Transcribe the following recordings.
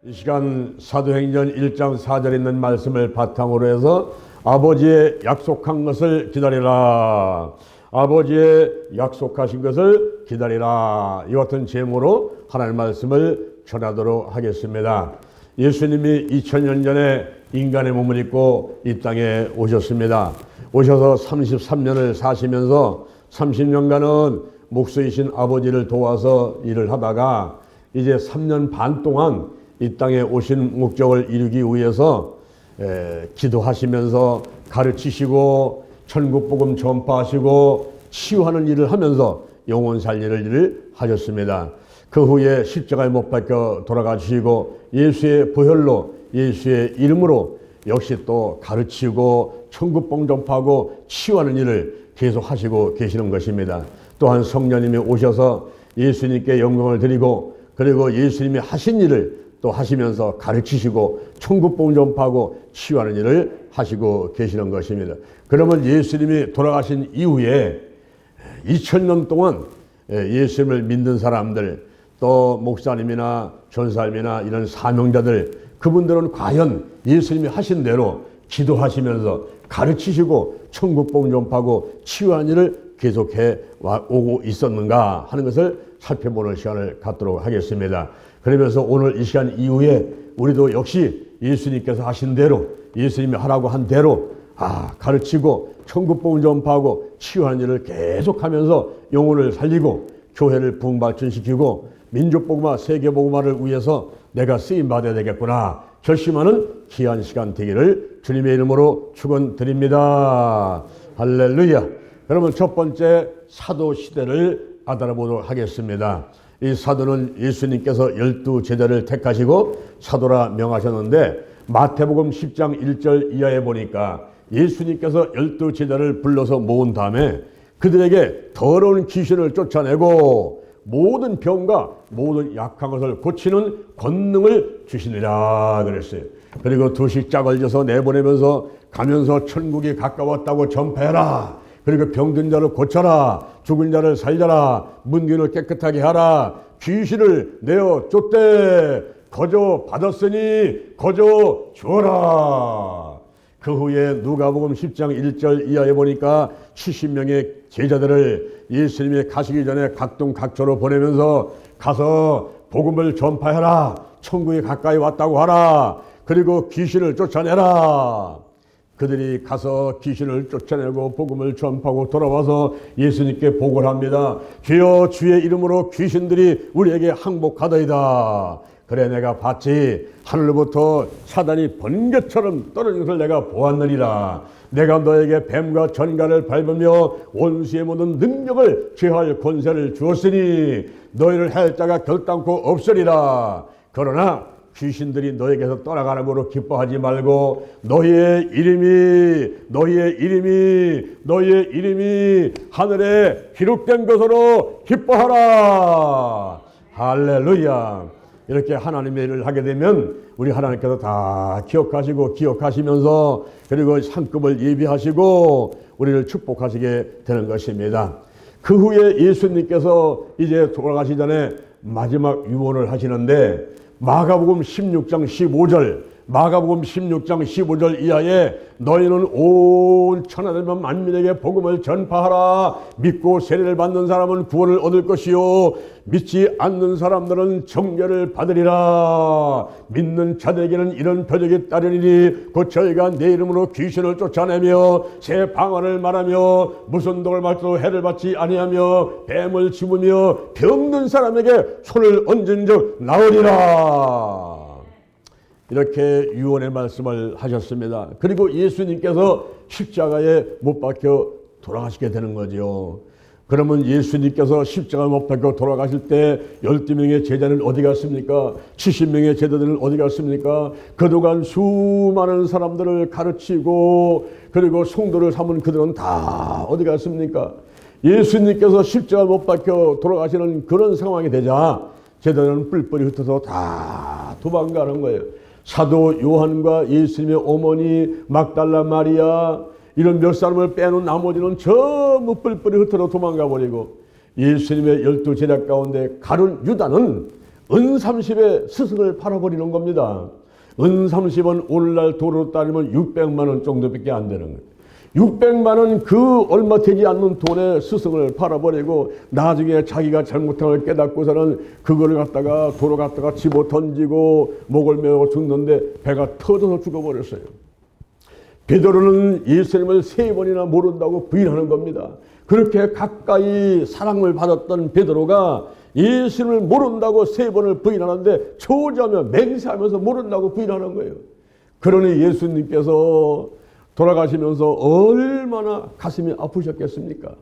이 시간 사도행전 1장 4절에 있는 말씀을 바탕으로 해서 아버지의 약속한 것을 기다리라, 아버지의 약속하신 것을 기다리라, 이 같은 제목으로 하나님의 말씀을 전하도록 하겠습니다. 예수님이 2000년 전에 인간의 몸을 입고 이 땅에 오셨습니다. 오셔서 33년을 사시면서 30년간은 목수이신 아버지를 도와서 일을 하다가 이제 3년 반 동안 이 땅에 오신 목적을 이루기 위해서 기도하시면서 가르치시고 천국복음 전파하시고 치유하는 일을 하면서 영혼 살리는 일을 하셨습니다. 그 후에 십자가에 못 박혀 돌아가시고 예수의 보혈로 예수의 이름으로 역시 또 가르치고 천국복음 전파하고 치유하는 일을 계속 하시고 계시는 것입니다. 또한 성령님이 오셔서 예수님께 영광을 드리고 그리고 예수님이 하신 일을 또 하시면서 가르치시고 천국복음 전파하고 치유하는 일을 하시고 계시는 것입니다. 그러면 예수님이 돌아가신 이후에 2000년 동안 예수님을 믿는 사람들, 또 목사님이나 전사님이나 이런 사명자들, 그분들은 과연 예수님이 하신 대로 기도하시면서 가르치시고 천국복음 전파하고 치유하는 일을 계속해 오고 있었는가 하는 것을 살펴보는 시간을 갖도록 하겠습니다. 그러면서 오늘 이 시간 이후에 우리도 역시 예수님께서 하신 대로, 예수님이 하라고 한 대로 가르치고 천국복음 전파하고 치유하는 일을 계속하면서 영혼을 살리고 교회를 부흥발전시키고 민족복음화, 세계복음화를 위해서 내가 쓰임받아야 되겠구나 결심하는 귀한 시간 되기를 주님의 이름으로 축원드립니다. 할렐루야. 그러면 첫 번째 사도 시대를 알아보도록 하겠습니다. 이 사도는 예수님께서 12제자를 택하시고 사도라 명하셨는데 마태복음 10장 1절 이하에 보니까 예수님께서 12제자를 불러서 모은 다음에 그들에게 더러운 귀신을 쫓아내고 모든 병과 모든 약한 것을 고치는 권능을 주시니라 그랬어요. 그리고 두식 짝을 져서 내보내면서 가면서 천국이 가까웠다고 전파해라. 그리고 병든 자를 고쳐라, 죽은 자를 살려라, 문귀를 깨끗하게 하라, 귀신을 내어 쫓되 거저 받았으니 거저 주어라. 그 후에 누가복음 10장 1절 이하에 보니까 70명의 제자들을 예수님이 가시기 전에 각동 각처로 보내면서 가서 복음을 전파해라, 천국이 가까이 왔다고 하라, 그리고 귀신을 쫓아내라. 그들이 가서 귀신을 쫓아내고 복음을 전파하고 돌아와서 예수님께 보고를 합니다. 주여, 주의 이름으로 귀신들이 우리에게 항복하더이다. 그래, 내가 봤지. 하늘로부터 사단이 번개처럼 떨어진 것을 내가 보았느니라. 내가 너에게 뱀과 전갈을 밟으며 원수의 모든 능력을 제할 권세를 주었으니 너희를 할 자가 결단코 없으리라. 그러나 귀신들이 너에게서 떠나가는 기뻐하지 말고 너희의 이름이 하늘에 기록된 것으로 기뻐하라. 할렐루야. 이렇게 하나님의 일을 하게 되면 우리 하나님께서 다 기억하시면서 그리고 상급을 예비하시고 우리를 축복하시게 되는 것입니다. 그 후에 예수님께서 이제 돌아가시 전에 마지막 유언을 하시는데 마가복음 16장 15절 이하에 너희는 온 천하들과 만민에게 복음을 전파하라. 믿고 세례를 받는 사람은 구원을 얻을 것이요 믿지 않는 사람들은 정죄를 받으리라. 믿는 자들에게는 이런 표적이 따르니니 곧 저희가 내 이름으로 귀신을 쫓아내며 새 방언을 말하며 무슨 독을 맞도 해를 받지 아니하며 뱀을 집으며 병든 사람에게 손을 얹은 적 나으리라. 이렇게 유언의 말씀을 하셨습니다. 그리고 예수님께서 십자가에 못 박혀 돌아가시게 되는 거죠. 그러면 예수님께서 십자가에 못 박혀 돌아가실 때 12명의 제자는 어디 갔습니까? 70명의 제자들은 어디 갔습니까? 그동안 수많은 사람들을 가르치고 그리고 성도를 삼은 그들은 다 어디 갔습니까? 예수님께서 십자가에 못 박혀 돌아가시는 그런 상황이 되자 제자들은 뿔뿔이 흩어서 다 도망가는 거예요. 사도 요한과 예수님의 어머니 막달라 마리아 이런 몇 사람을 빼놓은 나머지는 전부 뿔뿔이 흩어져 도망가 버리고 예수님의 12제자 가운데 가룟 유다는 은 30에 스승을 팔아버리는 겁니다. 은 30은 오늘날 도로 따지면 600만 원 정도밖에 안 되는 거예요. 600만 원 그 얼마 되지 않는 돈에 스승을 팔아버리고 나중에 자기가 잘못한 걸 깨닫고서는 그거를 갖다가 도로 갖다가 집어 던지고 목을 메고 죽는데 배가 터져서 죽어버렸어요. 베드로는 예수님을 3번이나 모른다고 부인하는 겁니다. 그렇게 가까이 사랑을 받았던 베드로가 예수님을 모른다고 3번을 부인하는데 초조하며 맹세하면서 모른다고 부인하는 거예요. 그러니 예수님께서 돌아가시면서 얼마나 가슴이 아프셨겠습니까?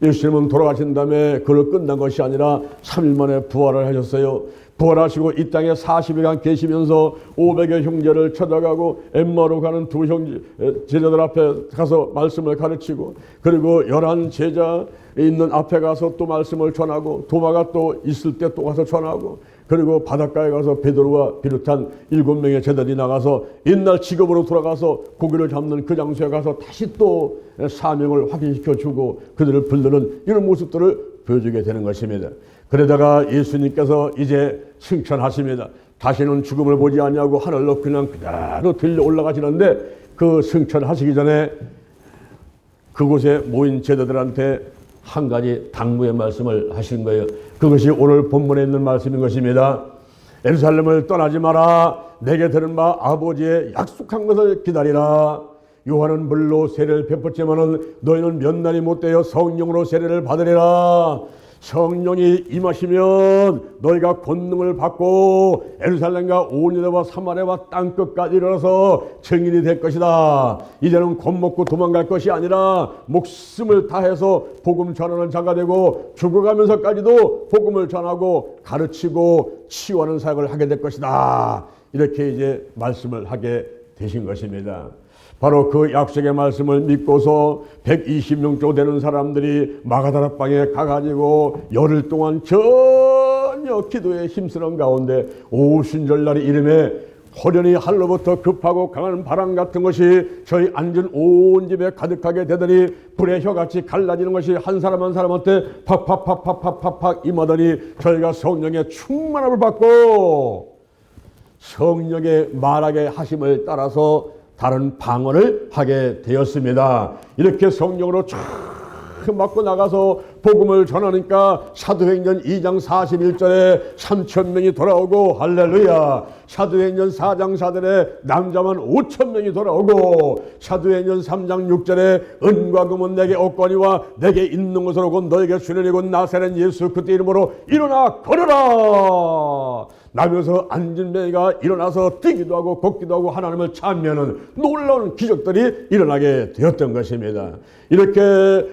예수님은 돌아가신 다음에 그걸 끝난 것이 아니라 3일 만에 부활을 하셨어요. 부활하시고 이 땅에 40일간 계시면서 500여 형제를 찾아가고 엠마오로 가는 두 형제 제자들 앞에 가서 말씀을 가르치고, 그리고 11 제자 있는 앞에 가서 또 말씀을 전하고, 도마가 또 있을 때 또 가서 전하고, 그리고 바닷가에 가서 베드로와 비롯한 7명의 제자들이 나가서 옛날 직업으로 돌아가서 고기를 잡는 그 장소에 가서 다시 또 사명을 확인시켜 주고 그들을 부르는 이런 모습들을 보여주게 되는 것입니다. 그러다가 예수님께서 이제 승천하십니다. 다시는 죽음을 보지 아니하고 하늘로 그냥 그대로 들려 올라가시는데, 그 승천하시기 전에 그곳에 모인 제자들한테 한 가지 당부의 말씀을 하신 거예요. 그것이 오늘 본문에 있는 말씀인 것입니다. 예루살렘을 떠나지 마라. 내게 들은 바 아버지의 약속한 것을 기다리라. 요한은 물로 세례를 베풀지만은 너희는 몇 날이 못되어 성령으로 세례를 받으리라. 성령이 임하시면 너희가 권능을 받고 예루살렘과 온 유대와 사마리아와 땅끝까지 이르러서 증인이 될 것이다. 이제는 겁먹고 도망갈 것이 아니라 목숨을 다해서 복음 전하는 자가 되고 죽어가면서까지도 복음을 전하고 가르치고 치유하는 사역을 하게 될 것이다. 이렇게 이제 말씀을 하게 되신 것입니다. 바로 그 약속의 말씀을 믿고서 120명 정도 되는 사람들이 마가다라 방에 가가지고 열흘 동안 전혀 기도에 힘쓰는 가운데 오순절날의 이름에 호련히 하늘로부터 급하고 강한 바람 같은 것이 저희 앉은 온 집에 가득하게 되더니 불의 혀같이 갈라지는 것이 한 사람 한 사람한테 팍팍팍팍팍팍 임하더니 저희가 성령의 충만함을 받고 성령의 말하게 하심을 따라서 다른 방언을 하게 되었습니다. 이렇게 성령으로 쫙 맞고 나가서 복음을 전하니까 사도행전 2장 41절에 3,000명이 돌아오고 할렐루야. 사도행전 4장 4절에 남자만 5,000명이 돌아오고, 사도행전 3장 6절에 은과 금은 내게 없거니와 내게 있는 것으로 곧 너에게 주려니 곧 나사렛 예수 그때 이름으로 일어나 걸어라. 나면서 앉은 매가 일어나서 뛰기도 하고 걷기도 하고 하나님을 찬미하는 놀라운 기적들이 일어나게 되었던 것입니다. 이렇게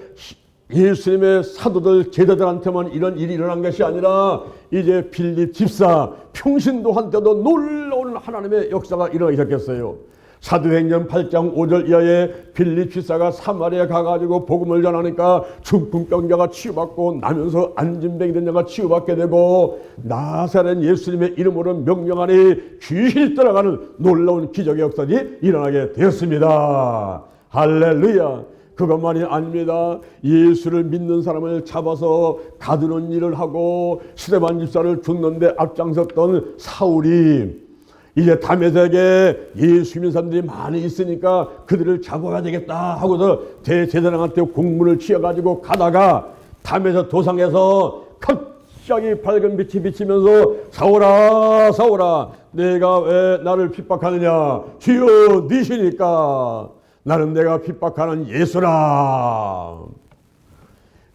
예수님의 사도들 제자들한테만 이런 일이 일어난 것이 아니라 이제 빌립 집사 평신도한테도 놀라운 하나님의 역사가 일어나기 시작했어요. 사도행전 8장 5절 이하에 빌립 집사가 사마리아에 가가지고 복음을 전하니까 중풍병자가 치유받고 나면서 안진병이 된 자가 치유받게 되고 나사렛 예수님의 이름으로 명령하니 귀신이 떠나가는 놀라운 기적의 역사들이 일어나게 되었습니다. 할렐루야. 그것만이 아닙니다. 예수를 믿는 사람을 잡아서 가두는 일을 하고 스데반 집사를 죽는데 앞장섰던 사울이 이제 다메섹에 예수 믿는 사람들이 많이 있으니까 그들을 잡아야 되겠다 하고서 대제사장한테 공문을 취해가지고 가다가 다메섹 도상에서 갑자기 밝은 빛이 비치면서 사울아 사울아 내가 왜 나를 핍박하느냐. 주여 니시니까 나는 내가 핍박하는 예수라.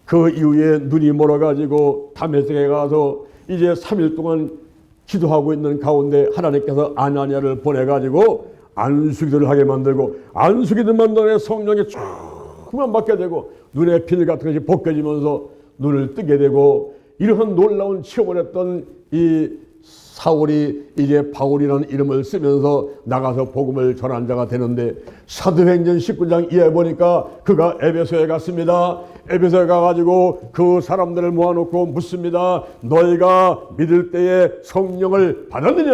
그 이후에 눈이 멀어가지고 다메섹에 가서 이제 3일 동안 기도하고 있는 가운데 하나님께서 아나니아를 보내가지고 안수기도를 하게 만들고 안수기도 만들어 성령에 충만 받게 되고 눈에 필 같은 것이 벗겨지면서 눈을 뜨게 되고 이러한 놀라운 체험을 했던 이 사울이 이제 바울이라는 이름을 쓰면서 나가서 복음을 전한 자가 되는데 사도행전 19장 이하에 보니까 그가 에베소에 갔습니다. 에베소에 가가지고 그 사람들을 모아놓고 묻습니다. 너희가 믿을 때에 성령을 받았느냐?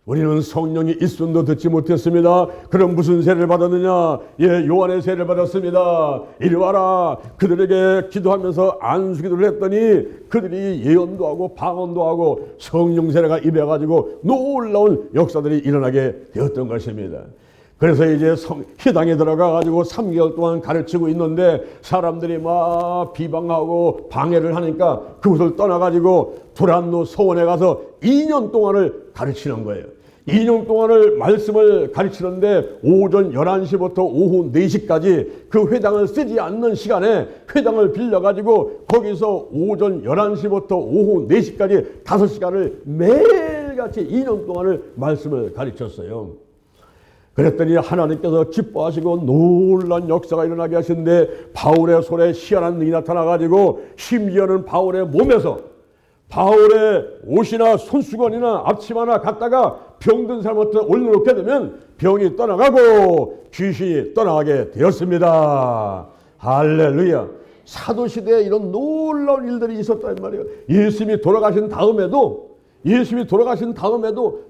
우리는 성령이 있음도 듣지 못했습니다. 그럼 무슨 세례를 받았느냐? 예, 요한의 세례를 받았습니다. 이리 와라. 그들에게 기도하면서 안수기도를 했더니 그들이 예언도 하고 방언도 하고 성령 세례가 임해가지고 놀라운 역사들이 일어나게 되었던 것입니다. 그래서 이제 회당에 들어가가지고 3개월 동안 가르치고 있는데 사람들이 막 비방하고 방해를 하니까 그곳을 떠나가지고 두란노 서원에 가서 2년 동안을 가르치는 거예요. 2년 동안을 말씀을 가르치는데 오전 11시부터 오후 4시까지 그 회당을 쓰지 않는 시간에 회당을 빌려가지고 거기서 오전 11시부터 오후 4시까지 5시간을 매일같이 2년 동안을 말씀을 가르쳤어요. 그랬더니 하나님께서 기뻐하시고 놀란 역사가 일어나게 하시는데 바울의 손에 희한한 능이 나타나가지고 심지어는 바울의 몸에서 바울의 옷이나 손수건이나 앞치마나 갖다가 병든 사람한테 올려놓게 되면 병이 떠나가고 귀신이 떠나가게 되었습니다. 할렐루야. 사도시대에 이런 놀라운 일들이 있었단 말이에요. 예수님이 돌아가신 다음에도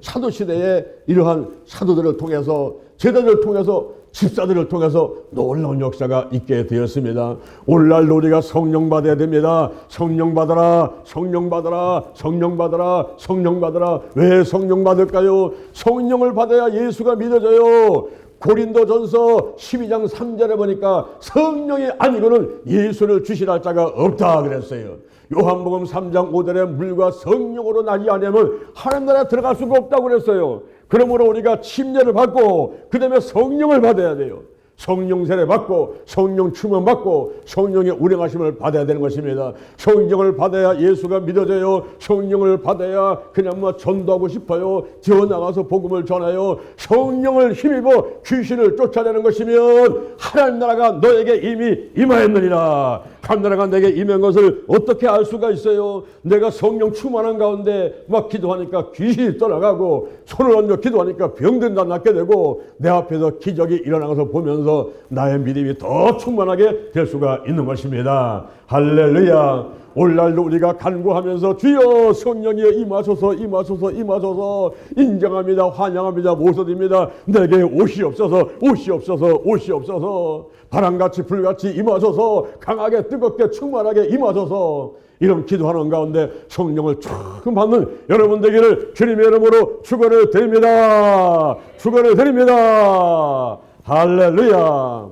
사도시대에 이러한 사도들을 통해서 제자들을 통해서 집사들을 통해서 놀라운 역사가 있게 되었습니다. 오늘날도 우리가 성령 받아야 됩니다. 성령 받아라, 성령 받아라, 성령 받아라, 성령 받아라. 왜 성령 받을까요? 성령을 받아야 예수가 믿어져요. 고린도전서 12장 3절에 보니까 성령이 아니고는 예수를 주시라 자가 없다 그랬어요. 요한복음 3장 5절에 물과 성령으로 나지 않으면 하나님 나라에 들어갈 수가 없다고 그랬어요. 그러므로 우리가 침례를 받고 그 다음에 성령을 받아야 돼요. 성령 세례 받고 성령 충만 받고 성령의 운행하심을 받아야 되는 것입니다. 성령을 받아야 예수가 믿어져요. 성령을 받아야 그냥 전도하고 싶어요. 지어나가서 복음을 전하여 성령을 힘입어 귀신을 쫓아내는 것이면 하나님 나라가 너에게 이미 임하였느니라. 하나님 나라가 내게 임한 것을 어떻게 알 수가 있어요? 내가 성령 충만한 가운데 막 기도하니까 귀신이 떠나가고 손을 얹어 기도하니까 병든 다 낫게 되고 내 앞에서 기적이 일어나서 보면서 나의 믿음이 더 충만하게 될 수가 있는 것입니다. 할렐루야. 오늘날도 우리가 간구하면서 주여 성령이 임하소서 임하소서 임하소서 인정합니다. 환영합니다. 모셔드립니다. 내게 옷이 없어서 옷이 없어서 옷이 없어서 바람같이 불같이 임하소서 강하게 뜨겁게 충만하게 임하소서 이런 기도하는 가운데 성령을 조금 받는 여러분 되기를 주님의 이름으로 축원을 드립니다. 축원을 드립니다. 할렐루야.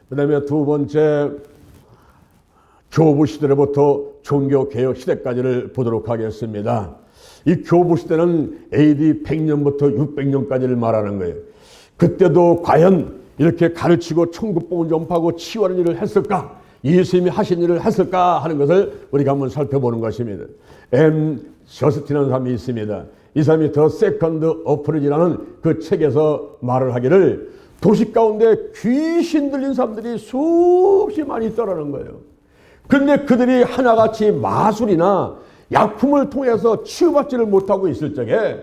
그 다음에 두 번째 교부 시대로부터 종교개혁 시대까지를 보도록 하겠습니다. 이 교부 시대는 AD 100년부터 600년까지를 말하는 거예요. 그때도 과연 이렇게 가르치고 천국복음 전파하고 치유하는 일을 했을까? 예수님이 하신 일을 했을까 하는 것을 우리가 한번 살펴보는 것입니다. M. 저스틴이라는 사람이 있습니다. 이 사람이 더 세컨드 어프로치라는 그 책에서 말을 하기를 도시 가운데 귀신 들린 사람들이 수없이 많이 있다라는 거예요. 그런데 그들이 하나같이 마술이나 약품을 통해서 치유받지를 못하고 있을 적에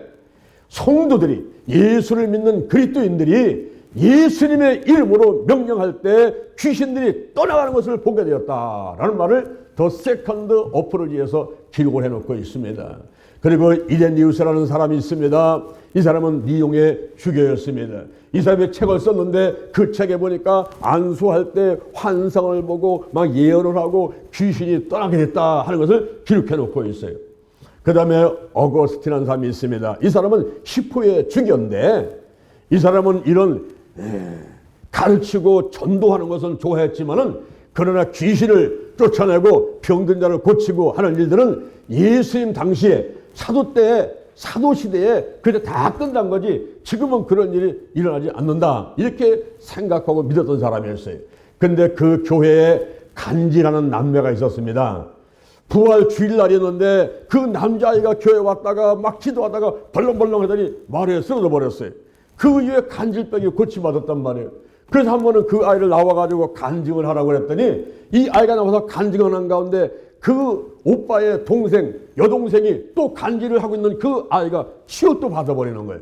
성도들이 예수를 믿는 그리스도인들이 예수님의 이름으로 명령할 때 귀신들이 떠나가는 것을 보게 되었다라는 말을 더 세컨드 어프로치에서 기록을 해놓고 있습니다. 그리고 이레니우스라는 사람이 있습니다. 이 사람은 니용의 주교였습니다. 이 사람이 책을 썼는데 그 책에 보니까 안수할 때 환상을 보고 막 예언을 하고 귀신이 떠나게 됐다 하는 것을 기록해 놓고 있어요. 그 다음에 어거스틴이라는 사람이 있습니다. 이 사람은 히포의 주교인데 이 사람은 이런 가르치고 전도하는 것은 좋아했지만은 그러나 귀신을 쫓아내고 병든 자를 고치고 하는 일들은 예수님 당시에 사도 시대에 그때 다 끝난 거지 지금은 그런 일이 일어나지 않는다 이렇게 생각하고 믿었던 사람이었어요. 근데 그 교회에 간지라는 남매가 있었습니다. 부활 주일날이었는데 그 남자아이가 교회에 왔다가 막 기도하다가 벌렁벌렁 하더니 마루에 쓰러져 버렸어요. 그 이후에 간질병이 고침받았단 말이에요. 그래서 한 번은 그 아이를 나와가지고 간증을 하라고 그랬더니 이 아이가 나와서 간증을 한 가운데 그 오빠의 동생, 여동생이 또 간질을 하고 있는 그 아이가 치유도 받아버리는 거예요.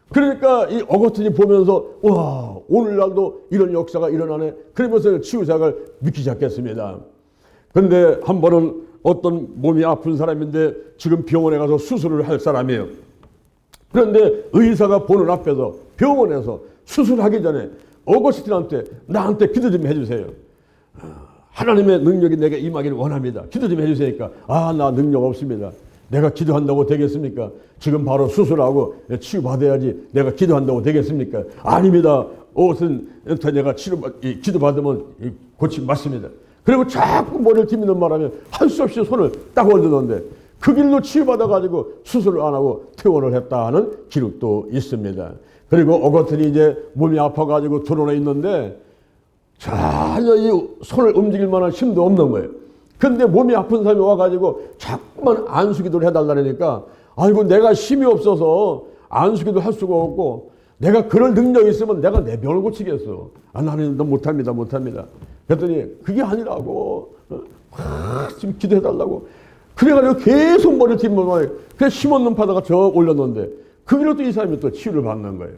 그러니까 이 어거스틴이 보면서 와 오늘날도 이런 역사가 일어나네. 그러면서 치유사역을 믿기 시작했습니다. 근데 한 번은 어떤 몸이 아픈 사람인데 지금 병원에 가서 수술을 할 사람이에요. 그런데 의사가 보는 앞에서 병원에서 수술하기 전에 어거스틴한테 나한테 기도 좀 해주세요. 하나님의 능력이 내게 임하기를 원합니다. 기도 좀 해주세요니까 나 능력 없습니다. 내가 기도한다고 되겠습니까? 지금 바로 수술하고 치유받아야지 내가 기도한다고 되겠습니까? 아닙니다. 어거스틴한테 내가 기도받으면 고침 맞습니다. 그리고 자꾸 머리를 뒤미는 바람에 할 수 없이 손을 딱 올리는데 그 길로 치유받아가지고 수술을 안 하고 퇴원을 했다 하는 기록도 있습니다. 그리고 어거스틴이 이제 몸이 아파가지고 드러나 있는데 전혀 이 손을 움직일 만한 힘도 없는 거예요. 근데 몸이 아픈 사람이 와가지고 자꾸만 안수기도를 해달라니까 아이고 내가 힘이 없어서 안수기도 할 수가 없고 내가 그럴 능력이 있으면 내가 내 병을 고치겠어. 나는 너 못합니다. 그랬더니 그게 아니라고 지금 기도해달라고 그래가지고 계속 머리를 뒷면에 그래서 힘없는 파다가 저 올렸는데 그 길로 또 이 사람이 또 치유를 받는 거예요.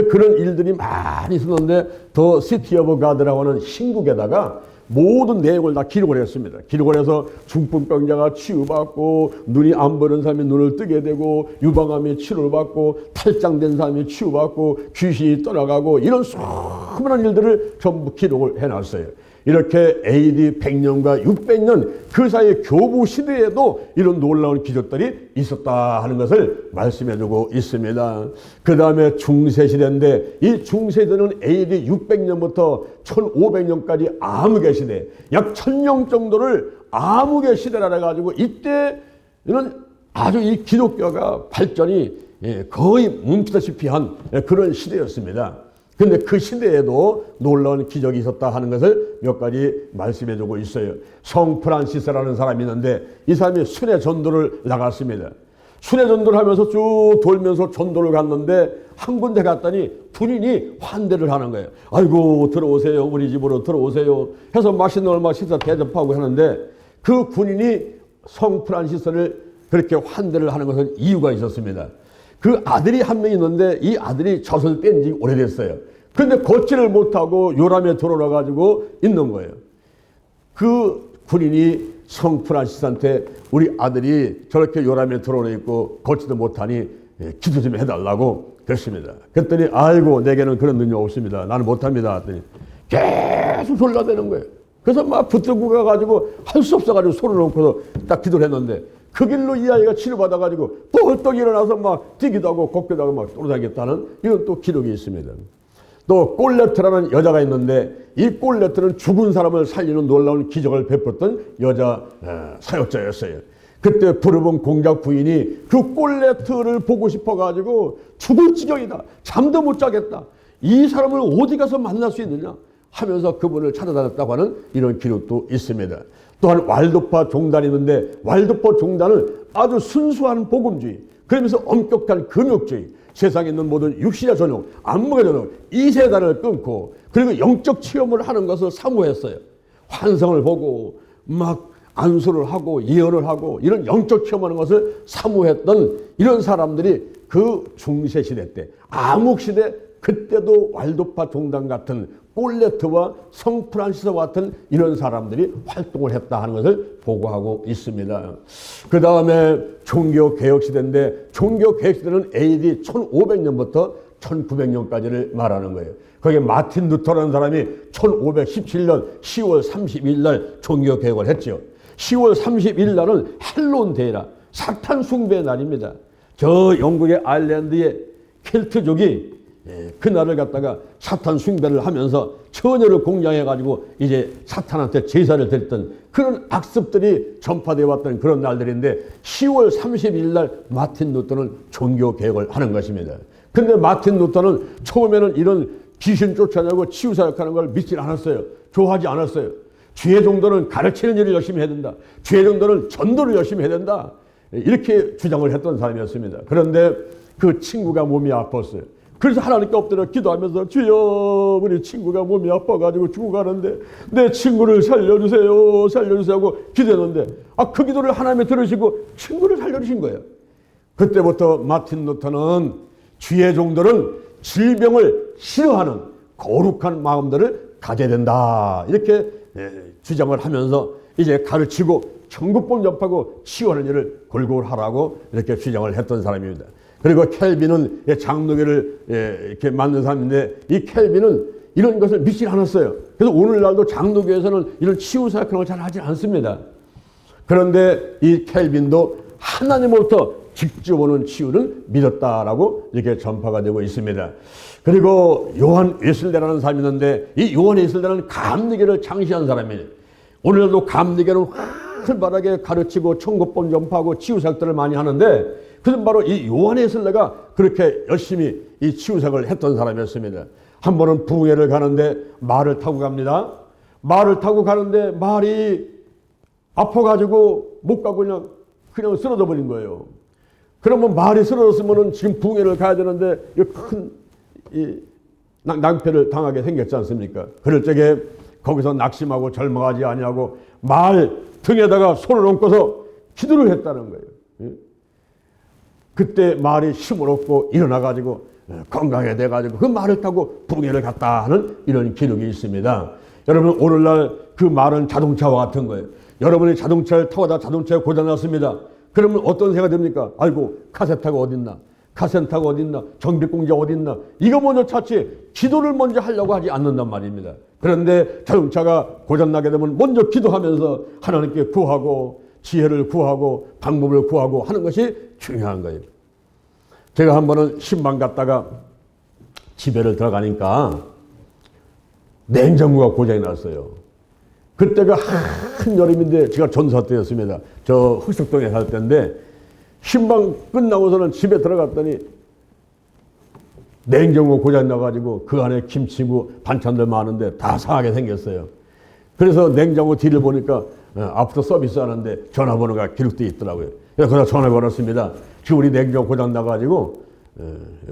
그런 일들이 많이 있었는데 더 시티 오브 가드라고 하는 신국에다가 모든 내용을 다 기록을 했습니다. 기록을 해서 중풍병자가 치유받고 눈이 안 보이는 사람이 눈을 뜨게 되고 유방암이 치료를 받고 탈장된 사람이 치유받고 귀신이 떠나가고 이런 수많은 일들을 전부 기록을 해놨어요. 이렇게 AD 100년과 600년 그 사이 교부 시대에도 이런 놀라운 기적들이 있었다 하는 것을 말씀해주고 있습니다. 그 다음에 중세시대인데 이 중세시대는 AD 600년부터 1500년까지 암흑의 시대 약 1000년 정도를 암흑의 시대라 해가지고 이때는 아주 이 기독교가 발전이 거의 멈추다시피 한 그런 시대였습니다. 근데 그 시대에도 놀라운 기적이 있었다 하는 것을 몇 가지 말씀해 주고 있어요. 성 프란시스라는 사람이 있는데 이 사람이 순회 전도를 나갔습니다. 순회 전도를 하면서 쭉 돌면서 전도를 갔는데 한 군데 갔더니 군인이 환대를 하는 거예요. 아이고 들어오세요. 우리 집으로 들어오세요. 해서 맛있는 걸 막 식사 대접하고 하는데 그 군인이 성 프란시스를 그렇게 환대를 하는 것은 이유가 있었습니다. 그 아들이 한 명 있는데 이 아들이 젖을 뺀 지 오래됐어요. 그런데 걷지를 못하고 요람에 들어와가지고 있는 거예요. 그 군인이 성 프란시스한테 우리 아들이 저렇게 요람에 들어와 있고 걷지도 못하니 기도 좀 해달라고 그랬습니다. 그랬더니 아이고 내게는 그런 능력 없습니다. 나는 못합니다. 했더니 계속 졸라대는 거예요. 그래서 막 붙들고 가가지고 할 수 없어가지고 손을 놓고서 딱 기도를 했는데 그 길로 이 아이가 치료받아가지고 벌떡 일어나서 막 뛰기도 하고 걷기도 하고 막 돌아다녔다는 이건 또 기록이 있습니다. 또 꼴레트라는 여자가 있는데 이 꼴레트는 죽은 사람을 살리는 놀라운 기적을 베풀었던 여자 사역자였어요. 그때 부르본 공작 부인이 그 꼴레트를 보고 싶어가지고 죽을 지경이다. 잠도 못 자겠다. 이 사람을 어디 가서 만날 수 있느냐 하면서 그분을 찾아다녔다고 하는 이런 기록도 있습니다. 또한 왈도파 종단이 있는데 왈도파 종단은 아주 순수한 복음주의 그러면서 엄격한 금욕주의 세상에 있는 모든 육신의 전용 안목의 전용 이 세단을 끊고 그리고 영적 체험을 하는 것을 사모했어요. 환상을 보고 막 안수를 하고 예언을 하고 이런 영적 체험하는 것을 사모했던 이런 사람들이 그 중세시대 때 암흑시대 그때도 왈도파 종단 같은 꼴레트와 성 프란시스와 같은 이런 사람들이 활동을 했다 하는 것을 보고하고 있습니다. 그 다음에 종교개혁시대인데 종교개혁시대는 AD 1500년부터 1900년까지를 말하는 거예요. 거기에 마틴 루터라는 사람이 1517년 10월 30일 날 종교개혁을 했죠. 10월 30일 날은 헬론 데이라 사탄 숭배의 날입니다. 저 영국의 아일랜드의 켈트족이 그날을 갖다가 사탄 숭배를 하면서 처녀를 공양해가지고 이제 사탄한테 제사를 드렸던 그런 악습들이 전파되어 왔던 그런 날들인데 10월 30일 날 마틴 루터는 종교개혁을 하는 것입니다. 근데 마틴 루터는 처음에는 이런 귀신 쫓아내고 치유사역하는 걸 믿지 않았어요. 좋아하지 않았어요. 죄 정도는 가르치는 일을 열심히 해야 된다. 죄 정도는 전도를 열심히 해야 된다. 이렇게 주장을 했던 사람이었습니다. 그런데 그 친구가 몸이 아팠어요. 그래서 하나님께 엎드려 기도하면서 주여 우리 친구가 몸이 아파가지고 죽어가는데 내 친구를 살려주세요 하고 기도했는데 그 기도를 하나님이 들으시고 친구를 살려주신 거예요. 그때부터 마틴 루터는 주의 종들은 질병을 싫어하는 거룩한 마음들을 가져야 된다 이렇게 주장을 하면서 이제 가르치고 천국복 접하고 치유하는 일을 골고루 하라고 이렇게 주장을 했던 사람입니다. 그리고 켈빈은 장로교를 이렇게 만든 사람인데 이 켈빈은 이런 것을 믿지 않았어요. 그래서 오늘날도 장로교에서는 이런 치유사역 그런 걸 잘 하지 않습니다. 그런데 이 켈빈도 하나님으로부터 직접 오는 치유를 믿었다라고 이렇게 전파가 되고 있습니다. 그리고 요한 웨슬레라는 사람이 있는데 이 요한 웨슬레는 감리교를 창시한 사람이에요. 오늘도 감리교는 활발하게 가르치고 천국본 전파하고 치유사역들을 많이 하는데 그는 바로 이 요한 웨슬레가 그렇게 열심히 이 치유사역을 했던 사람이었습니다. 한 번은 부흥회를 가는데 말을 타고 갑니다. 말을 타고 가는데 말이 아파가지고 못 가고 그냥 쓰러져 버린 거예요. 그러면 말이 쓰러졌으면 지금 부흥회를 가야 되는데 큰 낭패를 당하게 생겼지 않습니까? 그럴 적에 거기서 낙심하고 절망하지 아니하고 말 등에다가 손을 얹고서 기도를 했다는 거예요. 그때 말이 힘을 얻고 일어나가지고 건강해 돼가지고 그 말을 타고 부흥회를 갔다 하는 이런 기록이 있습니다. 여러분 오늘날 그 말은 자동차와 같은 거예요. 여러분이 자동차를 타고다 자동차가 고장났습니다. 그러면 어떤 생각이 듭니까? 아이고 카세트가 어딨나? 카센터가 어딨나? 정비공자 어딨나? 이거 먼저 찾지 기도를 먼저 하려고 하지 않는단 말입니다. 그런데 자동차가 고장나게 되면 먼저 기도하면서 하나님께 구하고 지혜를 구하고 방법을 구하고 하는 것이 중요한 거예요. 제가 한 번은 신방 갔다가 집에를 들어가니까 냉장고가 고장이 났어요. 그때가 한여름인데 제가 전사 때였습니다. 저 흑석동에 살 때인데 신방 끝나고서는 집에 들어갔더니 냉장고 고장 나가지고 그 안에 김치고 반찬들 많은데 다 상하게 생겼어요. 그래서 냉장고 뒤를 보니까 앞서 서비스 하는데 전화번호가 기록되어 있더라고요. 그래서 거기다 전화 걸었습니다. 지금 우리 냉장고 고장 나가지고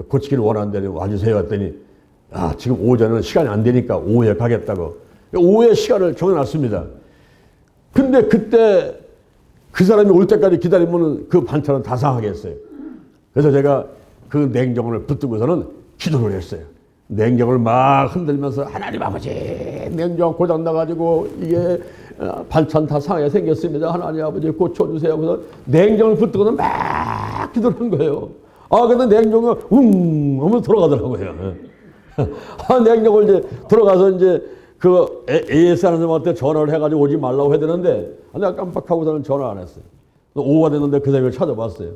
고치기를 원하는데 와주세요 했더니 지금 오전은 시간이 안 되니까 오후에 가겠다고. 오후에 시간을 정해놨습니다. 근데 그때 그 사람이 올 때까지 기다리면 그 반찬은 다 상하겠어요. 그래서 제가 그 냉장고를 붙들고서는 기도를 했어요. 냉장고를 막 흔들면서 하나님 아버지 냉장고 고장 나가지고 이게 반찬 다 상하게 생겼습니다. 하나님 아버지 고쳐주세요. 그래서 냉장고를 붙들고는 막 기도를 한 거예요. 근데 냉장고가 하면서 돌아가더라고요. 냉장고를 이제 들어가서 이제 그 AS 하는 사람한테 전화를 해가지고 오지 말라고 해야 되는데 내가 깜빡하고서는 전화 안 했어요. 오후가 됐는데 그 사람을 찾아봤어요.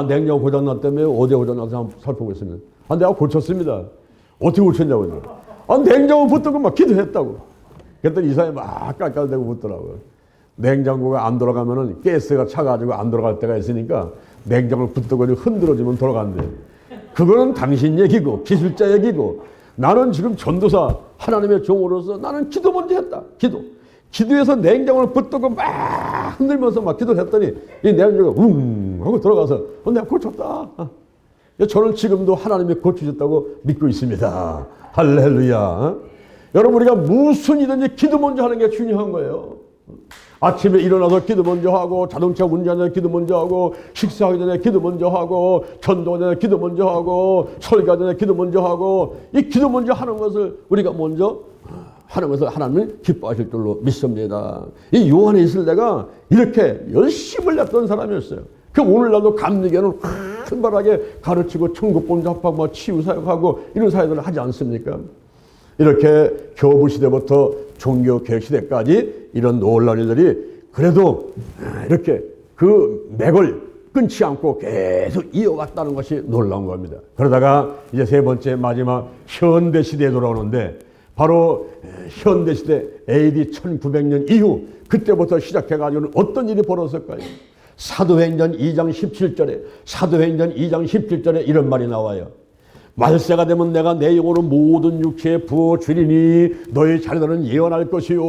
냉장고 고장났다며 어디에 고장나서 한번 살펴보겠습니다. 내가 고쳤습니다. 어떻게 고쳤냐고요. 냉장고 붙들고 막 기도했다고. 그랬더니 이 사람이 막 깔깔대고 붙더라고요. 냉장고가 안 돌아가면은 가스가 차가지고 안 돌아갈 때가 있으니까 냉장고를 붙들고 흔들어주면 돌아간대요. 그거는 당신 얘기고 기술자 얘기고 나는 지금 전도사 하나님의 종으로서 나는 기도 먼저 했다. 기도해서 냉장고를 붙들고 막 흔들면서 막 기도를 했더니 이 냉장고가 하고 들어가서 내가 고쳤다. 저는 지금도 하나님이 고쳐줬다고 믿고 있습니다. 할렐루야. 여러분 우리가 무슨 일든지 기도 먼저 하는 게 중요한 거예요. 아침에 일어나서 기도 먼저 하고 자동차 운전하기 전에 기도 먼저 하고 식사하기 전에 기도 먼저 하고 전도하기 전에 기도 먼저 하고 설교하기 전에 기도 먼저 하고 이 기도 먼저 하는 것을 우리가 먼저 하는 것을 하나님은 기뻐하실 줄로 믿습니다. 이 요한 웨슬레가 이렇게 열심을 냈던 사람이었어요. 그 오늘날도 감리교는 활발하게 가르치고 천국본 접하고 치유사역하고 이런 사역들을 하지 않습니까? 이렇게 교부 시대부터 종교 개혁 시대까지 이런 놀라운 일들이 그래도 이렇게 그 맥을 끊지 않고 계속 이어갔다는 것이 놀라운 겁니다. 그러다가 이제 세 번째 마지막 현대 시대에 돌아오는데 바로 현대 시대 AD 1900년 이후 그때부터 시작해가지고 어떤 일이 벌어졌을까요? 사도행전 2장 17절에 이런 말이 나와요. 말세가 되면 내가 내 영으로 모든 육체에 부어주리니 너희 자녀들은 예언할 것이요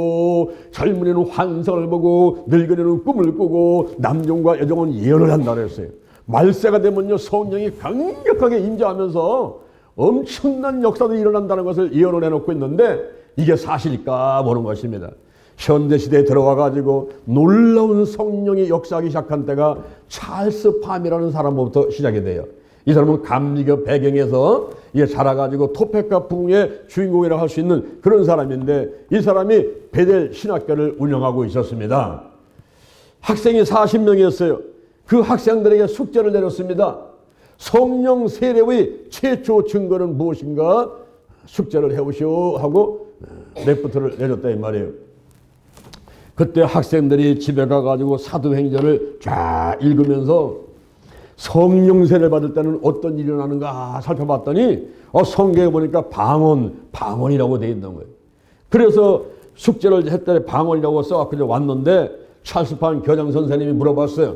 젊은이는 환상을 보고 늙은이는 꿈을 꾸고 남종과 여종은 예언을 한다 그랬어요. 말세가 되면요 성령이 강력하게 임재하면서 엄청난 역사들이 일어난다는 것을 예언을 해놓고 있는데 이게 사실일까 보는 것입니다. 현대시대에 들어와가지고 놀라운 성령이 역사하기 시작한 때가 찰스 팜이라는 사람부터 시작이 돼요. 이 사람은 감리교 배경에서 자라가지고 토페카 부흥의 주인공이라고 할 수 있는 그런 사람인데 이 사람이 베델 신학교를 운영하고 있었습니다. 학생이 40명이었어요. 그 학생들에게 숙제를 내렸습니다. 성령 세례의 최초 증거는 무엇인가? 숙제를 해오시오 하고 레포트를 내줬다 이 말이에요. 그때 학생들이 집에 가가지고 사도행전을 쫙 읽으면서 성령 세례를 받을 때는 어떤 일이 일어나는가 살펴봤더니 성경에 보니까 방언이라고 돼 있는 거예요. 그래서 숙제를 했더니 방언이라고 써갖고 왔는데 찰스판 교장 선생님이 물어봤어요.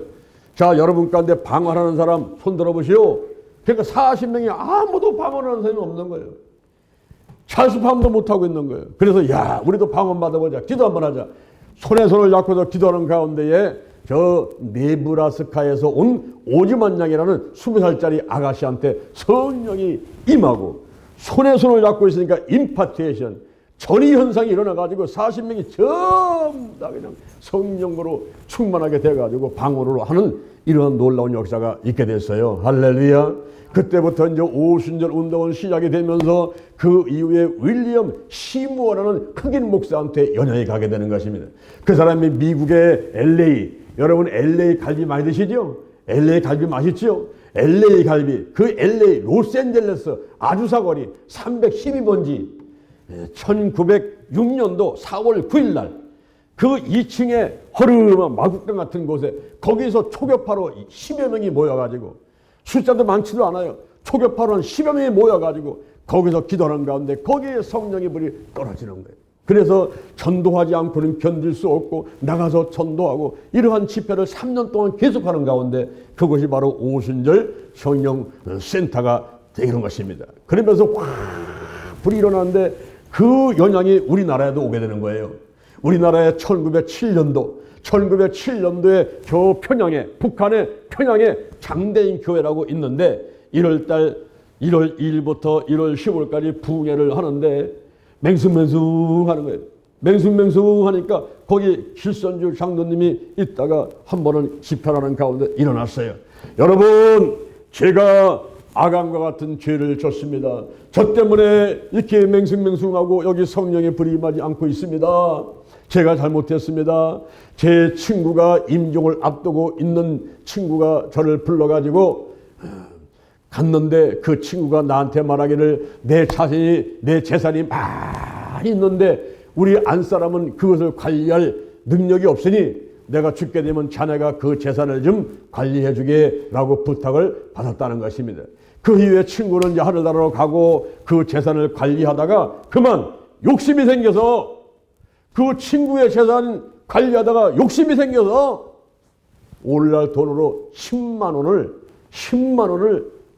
자, 여러분 가운데 방언하는 사람 손 들어보시오. 그러니까 40명이 아무도 방언하는 사람이 없는 거예요. 찰스판도 못하고 있는 거예요. 그래서 야, 우리도 방언 받아보자. 기도 한번 하자. 손에 손을 잡고서 기도하는 가운데에 저 네브라스카에서 온 오즈만 양이라는 20살짜리 아가씨한테 성령이 임하고 손에 손을 잡고 있으니까 임파테이션 전이 현상이 일어나가지고 40명이 전부 다 그냥 성령으로 충만하게 돼가지고 방언으로 하는 이러한 놀라운 역사가 있게 됐어요. 할렐루야. 그때부터 이제 오순절 운동은 시작이 되면서 그 이후에 윌리엄 시무어라는 흑인 목사한테 연향이 가게 되는 것입니다. 그 사람이 미국의 LA, 여러분 LA 갈비 많이 드시죠? LA 갈비 맛있죠? LA 갈비, 그 LA 로스앤젤레스 아주사거리 312번지 1906년도 4월 9일 날 그 2층에 허름한 마국강 같은 곳에 거기서 초교파로 10여 명이 모여가지고 숫자도 많지도 않아요. 초교파로 한 10여 명이 모여가지고 거기서 기도하는 가운데 거기에 성령의 불이 떨어지는 거예요. 그래서 전도하지 않고는 견딜 수 없고 나가서 전도하고 이러한 집회를 3년 동안 계속하는 가운데 그것이 바로 오순절 성령 센터가 되는 것입니다. 그러면서 확 불이 일어나는데 그 영향이 우리나라에도 오게 되는 거예요. 우리나라의 1907년도에 저 평양에, 북한의 평양에 장대인 교회라고 있는데 1월 2일부터 1월 15일까지 부흥회를 하는데 맹숭맹숭 하는 거예요. 맹숭맹숭 하니까 거기 길선주 장로님이 있다가 한 번은 집회하는 가운데 일어났어요. 여러분, 제가 아간과 같은 죄를 졌습니다. 저 때문에 이렇게 맹숭맹숭하고 여기 성령의 불이 임하지 않고 있습니다. 제가 잘못했습니다. 제 친구가 임종을 앞두고 있는 친구가 저를 불러가지고 갔는데 그 친구가 나한테 말하기를 내 재산이 많이 있는데 우리 안사람은 그것을 관리할 능력이 없으니 내가 죽게 되면 자네가 그 재산을 좀 관리해 주게 라고 부탁을 받았다는 것입니다. 그 이후에 친구는 이제 하늘나라로 가고 그 재산을 관리하다가 그만 욕심이 생겨서 그 친구의 재산 관리하다가 욕심이 생겨서 오늘날 돈으로 10만 원을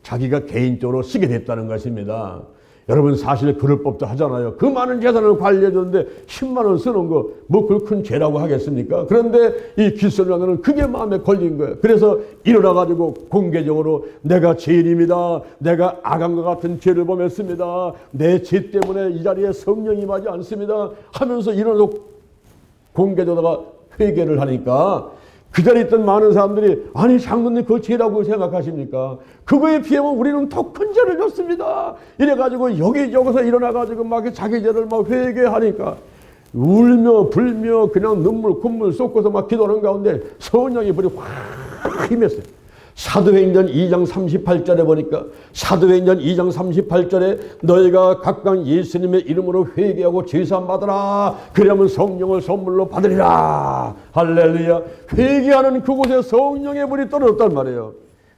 자기가 개인적으로 쓰게 됐다는 것입니다. 여러분, 사실 그럴 법도 하잖아요. 그 많은 재산을 관리해줬는데 10만 원 쓰는 거 뭐 그 큰 죄라고 하겠습니까? 그런데 이 길선장은 그게 마음에 걸린 거예요. 그래서 일어나가지고 공개적으로 내가 죄인입니다. 내가 아간과 같은 죄를 범했습니다. 내 죄 때문에 이 자리에 성령이 임하지 않습니다. 하면서 일어나서 공개적으로 회개를 하니까 그 자리에 있던 많은 사람들이 아니 장로님 그거 죄라고 생각하십니까? 그거에 비하면 우리는 더 큰 죄를 졌습니다. 이래가지고 여기저기서 일어나가지고 막 자기 죄를 막 회개하니까 울며 불며 그냥 눈물 쏟고서 막 기도하는 가운데 성령의 불이 확 임했어요. 사도행전 2장 38절에 보니까 사도행전 2장 38절에 너희가 각각 예수님의 이름으로 회개하고 죄사함 받으라. 그러면 성령을 선물로 받으리라. 할렐루야. 회개하는 그곳에 성령의 불이 떨어졌단 말이에요.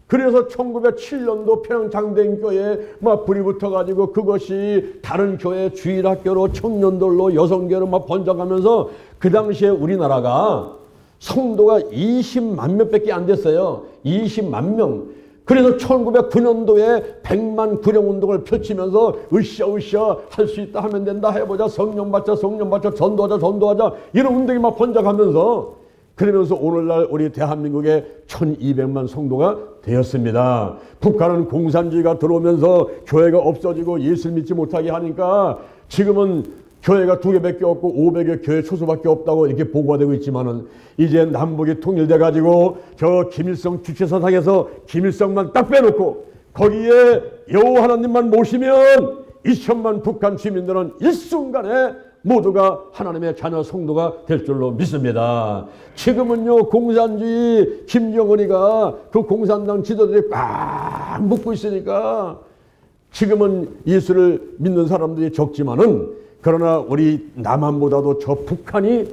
그래서 1907년도 평양 장대인 교회에 막 불이 붙어가지고 그것이 다른 교회 주일학교로 청년들로 여성교회로 막 번져가면서 그 당시에 우리나라가 성도가 20만 명밖에 안 됐어요. 20만 명. 그래서 1909년도에 100만 구령운동을 펼치면서 으쌰으쌰 할 수 있다 하면 된다 해보자 성령 받자 전도하자 이런 운동이 막 번져가면서 그러면서 오늘날 우리 대한민국에 1200만 성도가 되었습니다. 북한은 공산주의가 들어오면서 교회가 없어지고 예수를 믿지 못하게 하니까 지금은 교회가 2개밖에 없고 500여 교회 초소밖에 없다고 이렇게 보고가 되고 있지만은 이제 남북이 통일돼 가지고 저 김일성 주체사상에서 김일성만 딱 빼놓고 거기에 여호와 하나님만 모시면 2천만 북한 주민들은 일순간에 모두가 하나님의 자녀 성도가 될 줄로 믿습니다. 지금은요 공산주의 김정은이가 그 공산당 지도들이 꽉 막 묻고 있으니까 지금은 예수를 믿는 사람들이 적지만은 그러나 우리 남한보다도 저 북한이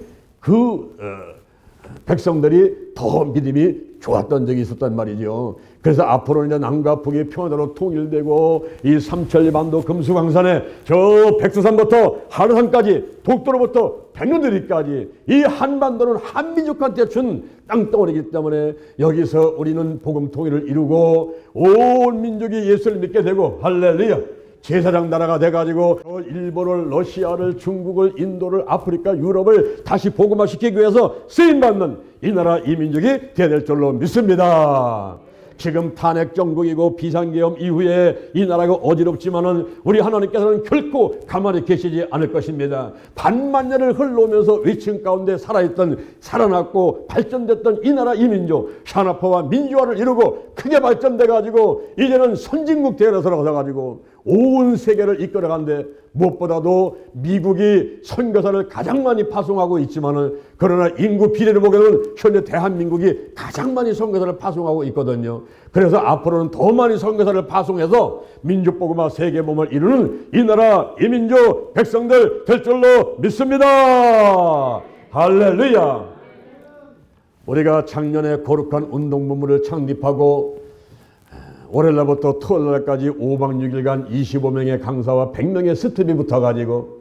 백성들이 더 믿음이 좋았던 적이 있었단 말이죠. 그래서 앞으로는 이제 남과 북이 평화로 통일되고 이 삼천리반도 금수강산에 저 백두산부터 한라산까지 독도로부터 백로들이까지 이 한반도는 한민족한테 준 땅덩어리이기 때문에 여기서 우리는 복음 통일을 이루고 온 민족이 예수를 믿게 되고 할렐루야 제사장 나라가 돼가지고 일본을 러시아를 중국을 인도를 아프리카 유럽을 다시 복음화시키기 위해서 쓰임받는 이 나라 이 민족이 되어야 될 줄로 믿습니다. 지금 탄핵 정국이고 비상계엄 이후에 이 나라가 어지럽지만은 우리 하나님께서는 결코 가만히 계시지 않을 것입니다. 반만년을 흘러오면서 위층 가운데 살아났고 발전됐던 이 나라 이 민족 산업화와 민주화를 이루고 크게 발전돼 가지고 이제는 선진국 대열에 들어서 가지고 온 세계를 이끌어가는데 무엇보다도 미국이 선교사를 가장 많이 파송하고 있지만은 그러나 인구 비례를 보게는 현재 대한민국이 가장 많이 선교사를 파송하고 있거든요. 그래서 앞으로는 더 많이 선교사를 파송해서 민족복음화 세계복음을 이루는 이 나라 이 민족 백성들 될 줄로 믿습니다. 할렐루야. 우리가 작년에 거룩한 운동본부를 창립하고 월요일날부터 토요일날까지 5박 6일간 25명의 강사와 100명의 스텝이 붙어가지고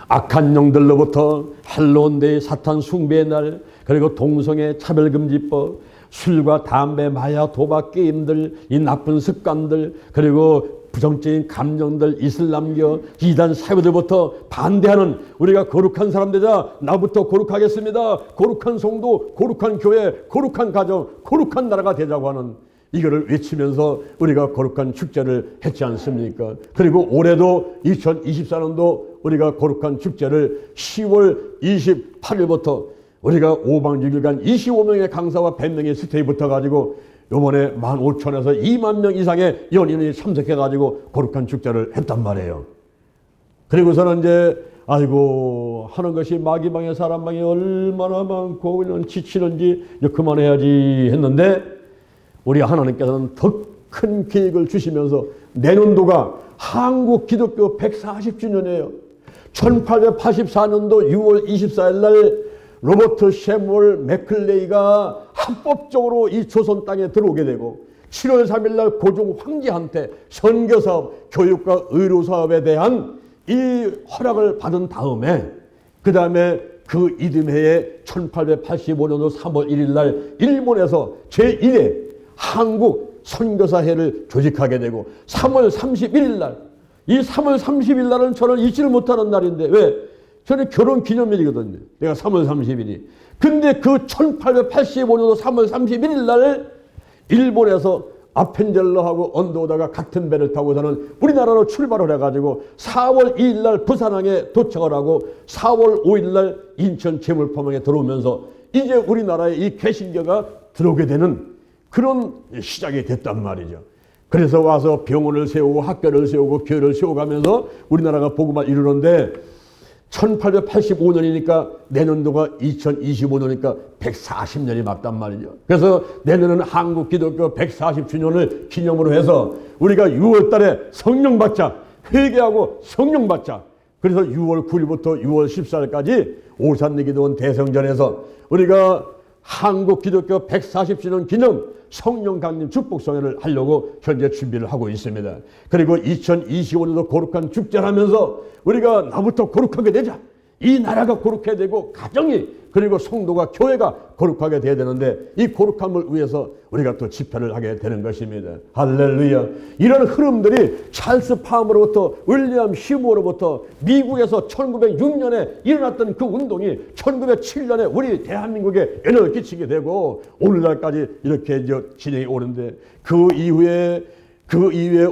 악한 영들로부터 할로운데이 사탄 숭배의 날 그리고 동성애 차별금지법 술과 담배 마약 도박 게임들 이 나쁜 습관들 그리고 부정적인 감정들 이슬람교 이단 사회들부터 반대하는 우리가 거룩한 사람 되자 나부터 거룩하겠습니다. 거룩한 성도 거룩한 교회 거룩한 가정 거룩한 나라가 되자고 하는 이거를 외치면서 우리가 거룩한 축제를 했지 않습니까? 그리고 올해도 2024년도 우리가 거룩한 축제를 10월 28일부터 우리가 5박 6일간 25명의 강사와 100명의 스테이 붙어가지고 요번에 15,000에서 2만 명 이상의 연인이 참석해가지고 거룩한 축제를 했단 말이에요. 그리고서는 이제 아이고 하는 것이 마귀방에 사람방에 얼마나 많고 우리는 지치는지 이제 그만해야지 했는데 우리 하나님께서는 더 큰 계획을 주시면서 내년도가 한국 기독교 140주년이에요. 1884년도 6월 24일 날 로버트 셰무얼 맥클레이가 합법적으로 이 조선 땅에 들어오게 되고 7월 3일 날 고종 황제한테 선교사업, 교육과 의료사업에 대한 이 허락을 받은 다음에 그 다음에 그 이듬해에 1885년도 3월 1일 날 일본에서 제1회 한국 선교사회를 조직하게 되고 3월 31일 날 이 3월 30일 날은 저는 잊지를 못하는 날인데 왜? 저는 결혼 기념일이거든요. 내가 3월 30일이. 근데 그 1885년도 3월 31일 날 일본에서 아펜젤러하고 언더우다가 같은 배를 타고서는 우리나라로 출발을 해가지고 4월 2일 날 부산항에 도착을 하고 4월 5일 날 인천 제물포항에 들어오면서 이제 우리나라에 이 개신교가 들어오게 되는 그런 시작이 됐단 말이죠. 그래서 와서 병원을 세우고 학교를 세우고 교회를 세워가면서 우리나라가 복음을 이루는데 1885년이니까 내년도가 2025년이니까 140년이 맞단 말이죠. 그래서 내년은 한국 기독교 140주년을 기념으로 해서 우리가 6월 달에 성령 받자, 회개하고 성령 받자. 그래서 6월 9일부터 6월 14일까지 오산리기도원 대성전에서 우리가 한국 기독교 140주년 기념 성령 강림 축복성회를 하려고 현재 준비를 하고 있습니다. 그리고 2025년도 거룩한 축제를 하면서 우리가 나부터 거룩하게 되자. 이 나라가 거룩해야 되고 가정이 그리고 성도가 교회가 거룩하게 돼야 되는데 이 거룩함을 위해서 우리가 또 집회를 하게 되는 것입니다. 할렐루야. 이런 흐름들이 찰스 파머로부터 윌리엄 시모로부터 미국에서 1906년에 일어났던 그 운동이 1907년에 우리 대한민국에 영향을 끼치게 되고 오늘날까지 이렇게 이제 진행이 오는데 그 이후에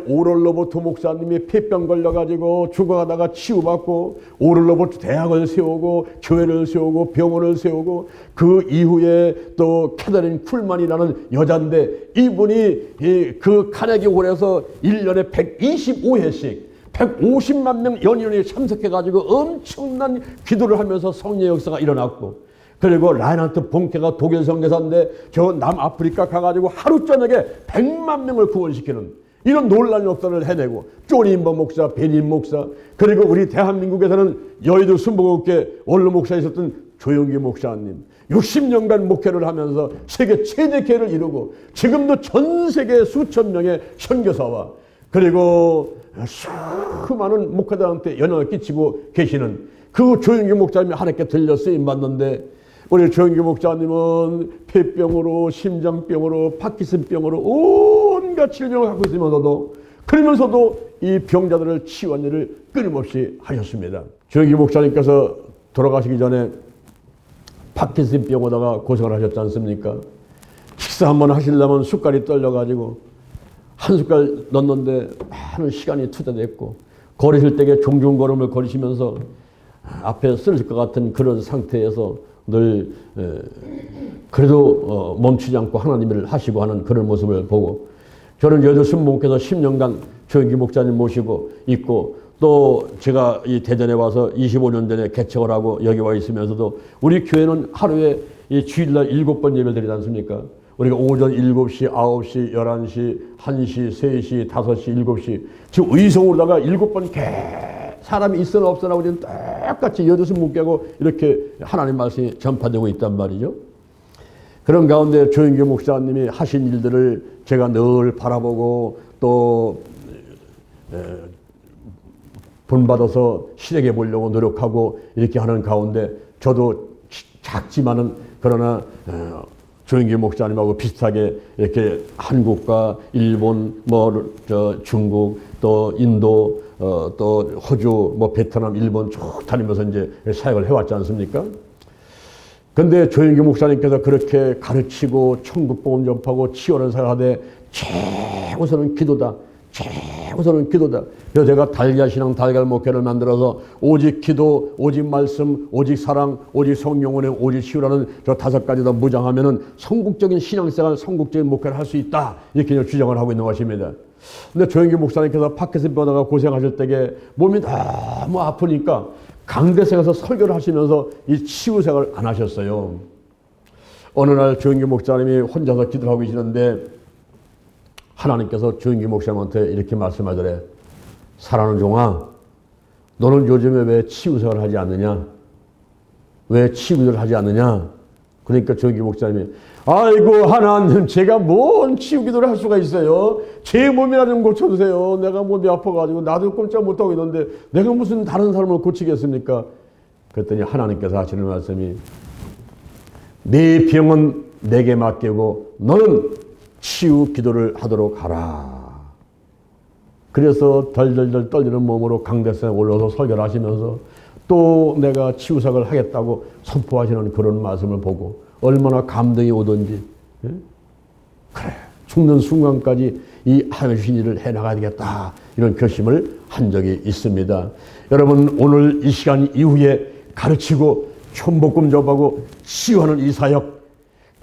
오를로버트 목사님이 폐병 걸려가지고 죽어가다가 치유받고 오를로버트 대학을 세우고 교회를 세우고 병원을 세우고 그 이후에 또 캐더린 쿨만이라는 여자인데 이분이 그 카네기 홀에서 1년에 125회씩 150만 명 연인이 참석해가지고 엄청난 기도를 하면서 성령 역사가 일어났고 그리고 라인하트 본케가 독일 선교사인데 저 남아프리카 가가지고 하루 저녁에 100만 명을 구원시키는 이런 놀라운 역사를 해내고, 조니 인버 목사, 베닌 목사, 그리고 우리 대한민국에서는 여의도 순복음교회 원로 목사에 있었던 조영기 목사님 60년간 목회를 하면서 세계 최대 교회를 이루고 지금도 전 세계 수천 명의 선교사와 그리고 수많은 목회자한테 영향을 끼치고 계시는 그 조영기 목사님이 하나님께 들려 쓰임받는데, 우리 조영기 목사님은 폐병으로, 심장병으로, 파킨슨병으로 온갖 질병을 갖고 있으면서도, 그러면서도 이 병자들을 치유한 일을 끊임없이 하셨습니다. 조영기 목사님께서 돌아가시기 전에 파킨슨병으로다가 고생을 하셨지 않습니까? 식사 한번 하시려면 숟갈이 떨려가지고 한 숟갈 넣는데 많은 시간이 투자됐고, 걸으실 때에 종종 걸음을 걸으시면서 앞에 쓰러질 것 같은 그런 상태에서 늘 그래도 멈추지 않고 하나님을 하시고 하는 그런 모습을 보고, 저는 여의도 순복음교회에서 10년간 조영기 목사님 모시고 있고, 또 제가 이 대전에 와서 25년 전에 개척을 하고 여기 와 있으면서도 우리 교회는 하루에 이 주일날 7번 예배를 드리지 않습니까? 우리가 오전 7시, 9시, 11시, 1시, 3시, 5시, 7시 지금 의성으로다가 7번 사람이 있으나 없으나 우리는 똑같이 여덟 묵게고 이렇게 하나님 말씀이 전파되고 있단 말이죠. 그런 가운데 조영기 목사님이 하신 일들을 제가 늘 바라보고 또 본받아서 실행해 보려고 노력하고 이렇게 하는 가운데, 저도 작지만은 그러나 조영기 목사님하고 비슷하게 이렇게 한국과 일본, 중국, 또 인도, 또 호주, 베트남, 일본 쭉 다니면서 이제 사역을 해왔지 않습니까? 근데 조영기 목사님께서 그렇게 가르치고 천국복음 전파하고 치유하는 사역하되 최우선은 기도다. 최우선은 기도다. 그래서 제가 달걀신앙 달걀목회를 만들어서 오직 기도, 오직 말씀, 오직 사랑, 오직 성령원의 오직 치유라는 저 5가지 다 무장하면은 성국적인 신앙생활, 성국적인 목회를 할 수 있다. 이렇게 주장을 하고 있는 것입니다. 근데 조영기 목사님께서 파킨슨 병다가 고생하실 때에 몸이 너무 아프니까 강대상에 가서 설교를 하시면서 이 치유 생활을 안 하셨어요. 어느 날 조영기 목사님이 혼자서 기도를 하고 계시는데 하나님께서 조영기 목사님한테 이렇게 말씀하더래. 사랑하는 종아, 너는 요즘에 왜 치유 생활을 하지 않느냐? 왜 치유 기도를 하지 않느냐? 그러니까 조영기 목사님이 아이고 하나님, 제가 뭔 치유 기도를 할 수가 있어요? 제 몸이나 좀 고쳐주세요. 내가 몸이 아파가지고 나도 꼼짝 못하고 있는데 내가 무슨 다른 사람을 고치겠습니까? 그랬더니 하나님께서 하시는 말씀이 네 병은 내게 맡기고 너는 치유 기도를 하도록 하라. 그래서 덜덜덜 떨리는 몸으로 강대상에 올라서 설교를 하시면서 또 내가 치유사역을 하겠다고 선포하시는 그런 말씀을 보고 얼마나 감동이 오던지, 예? 그래 죽는 순간까지 이 하신 일을 해나가야 되겠다 이런 결심을 한 적이 있습니다. 여러분, 오늘 이 시간 이후에 가르치고 천복금 접하고 치유하는 이 사역,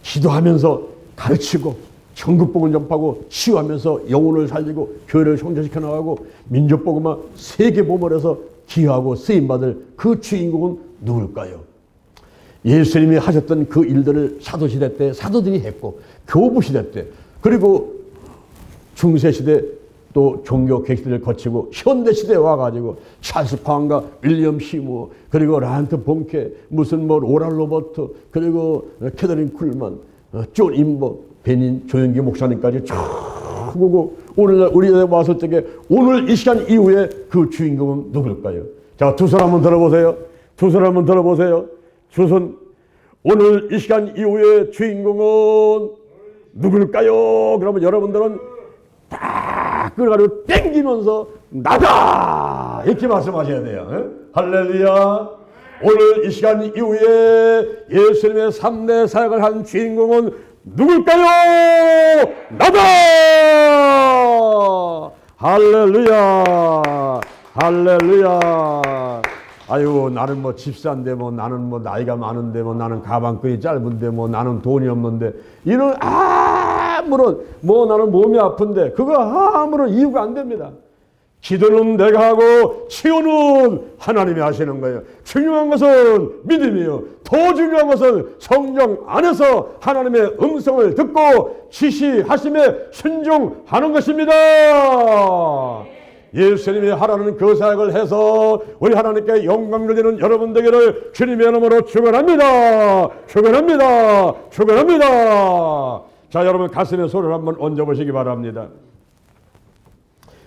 기도하면서 가르치고 천국복음 전파하고 치유하면서 영혼을 살리고 교회를 성장시켜 나가고 민족복음화 세계복음을 해서 기여하고 쓰임받을 그 주인공은 누굴까요? 예수님이 하셨던 그 일들을 사도시대 때 사도들이 했고, 교부시대 때, 그리고 중세시대 또 종교 객시대를 거치고 현대시대에 와가지고 찰스 파운과 윌리엄 시무, 그리고 라한트 본케, 무슨 오랄 로버트, 그리고 캐더린 쿨만, 존 인버, 베닌, 조영기 목사님까지 쭉 보고 오늘날 우리에 와서 때게 오늘 이 시간 이후에 그 주인공은 누굴까요? 자, 두 손 한번 들어보세요. 두 손 한번 들어보세요. 두 손. 오늘 이 시간 이후에 주인공은 누굴까요? 그러면 여러분들은 딱 끌어가지고 땡기면서 나다! 이렇게 말씀하셔야 돼요. 에? 할렐루야. 오늘 이 시간 이후에 예수님의 3대 사역을 한 주인공은 누굴까요? 나다! 할렐루야! 할렐루야! 아유, 나는 집사인데, 나는 나이가 많은데, 나는 가방끈이 짧은데, 나는 돈이 없는데, 이런 아무런, 나는 몸이 아픈데, 그거 아무런 이유가 안 됩니다. 기도는 내가 하고 치유는 하나님이 하시는 거예요. 중요한 것은 믿음이요. 더 중요한 것은 성령 안에서 하나님의 음성을 듣고 지시하심에 순종하는 것입니다. 예수님이 하라는 그 사역을 해서 우리 하나님께 영광 돌리는 여러분 되기를 주님의 이름으로 축원합니다. 축원합니다. 축원합니다. 자, 여러분 가슴에 손을 한번 얹어보시기 바랍니다.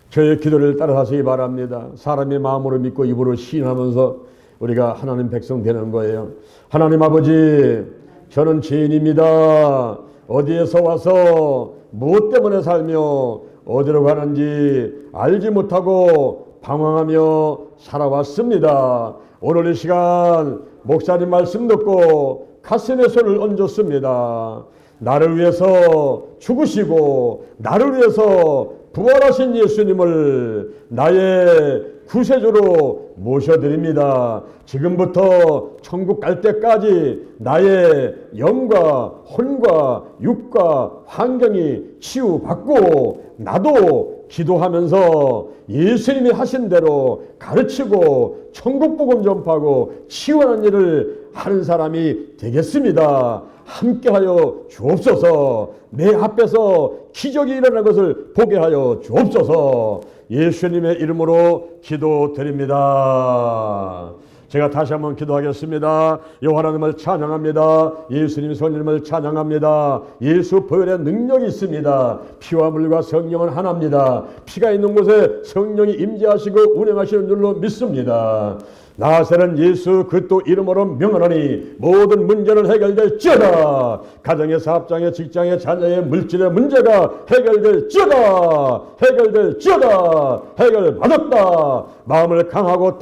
저의 기도를 따라하시기 바랍니다. 사람의 마음으로 믿고 입으로 시인하면서 우리가 하나님 백성 되는 거예요. 하나님 아버지, 저는 죄인입니다. 어디에서 와서 무엇 때문에 살며 어디로 가는지 알지 못하고 방황하며 살아왔습니다. 오늘 이 시간 목사님 말씀 듣고 가슴에 손을 얹었습니다. 나를 위해서 죽으시고 나를 위해서 부활하신 예수님을 나의 구세주로 모셔드립니다. 지금부터 천국 갈 때까지 나의 영과 혼과 육과 환경이 치유받고 나도 기도하면서 예수님이 하신 대로 가르치고 천국 복음 전파하고 치유하는 일을 하는 사람이 되겠습니다. 함께하여 주옵소서. 내 앞에서 기적이 일어나는 것을 보게 하여 주옵소서. 예수님의 이름으로 기도드립니다. 제가 다시 한번 기도하겠습니다. 여호와 하나님을 찬양합니다. 예수님 성령님을 찬양합니다. 예수 보혈의 능력이 있습니다. 피와 물과 성령은 하나입니다. 피가 있는 곳에 성령이 임재하시고 운행하시는 줄로 믿습니다. 나사렛 예수 그리스도 이름으로 명하노니 모든 문제는 해결될지어다. 가정의 사업장의 직장의 자녀의 물질의 문제가 해결될지어다. 해결될지어다. 해결받았다. 마음을 강하고